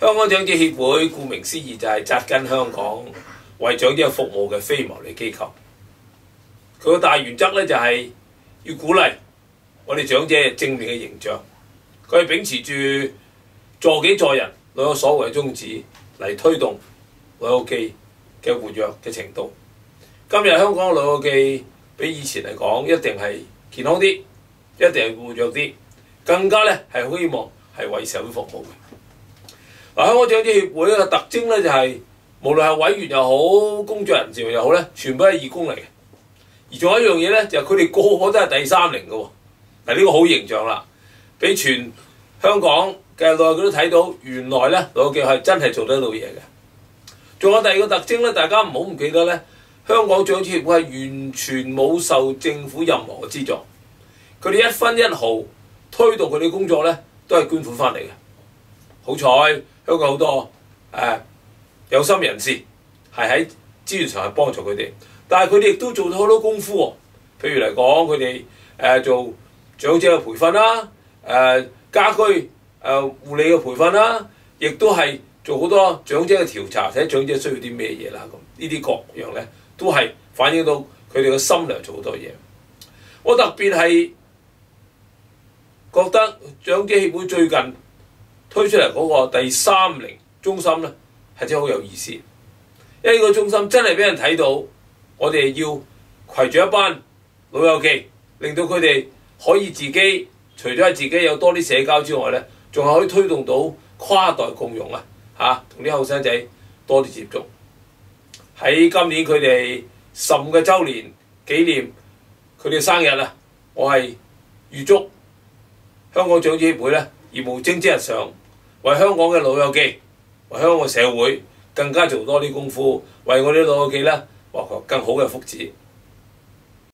香港長者協會顧名思義就係紮根香港，為長者服務嘅非牟利機構。佢個大原則咧就係要鼓勵我哋長者正面嘅形象。佢係秉持住助己助人、老有所為嘅宗旨嚟推動老友記嘅活躍嘅程度。今日香港嘅老友記比以前嚟講一定係健康啲，一定係活躍啲，更加咧係希望係為社會服務嘅。香港長者協會嘅特徵咧就係、無論係委員又好，工作人士又好咧，全部係義工嚟嘅。而仲有一樣嘢咧，就係佢哋個個都係第三齡嘅喎。嗱，呢個好形象啦，俾全香港嘅老友記都睇到，原來咧老友記係真係做得到嘢嘅。仲有第二個特徵咧，大家唔好唔記得咧，香港長者協會係完全冇受政府任何嘅資助，佢哋一分一毫推動佢哋工作咧，都係捐款翻嚟嘅。好彩香港好多有心人士係喺資源上係幫助佢哋，但係佢哋亦都做咗好多功夫喎。譬如嚟講，佢哋做長者嘅培訓啦，家居護理嘅培訓啦，亦都係做好多長者嘅調查，睇長者需要啲咩嘢啦。咁呢啲各樣咧，都係反映到佢哋嘅心量做好多嘢。我特別係覺得長者協會最近推出嚟嗰個第三齡中心咧，係真係好有意思。因為呢個中心真係俾人睇到，我哋要攜住一班老友記，令到佢哋可以自己除咗係自己有多啲社交之外咧，仲係可以推動到跨代共融同啲後生仔多啲接觸。喺今年佢哋15個週年紀念佢哋生日啊，我係預祝香港長者協會咧，而無蒸蒸日上，為香港嘅老友記，為香港嘅社會更加做多啲功夫，為我哋老友記咧，謀求更好嘅福祉。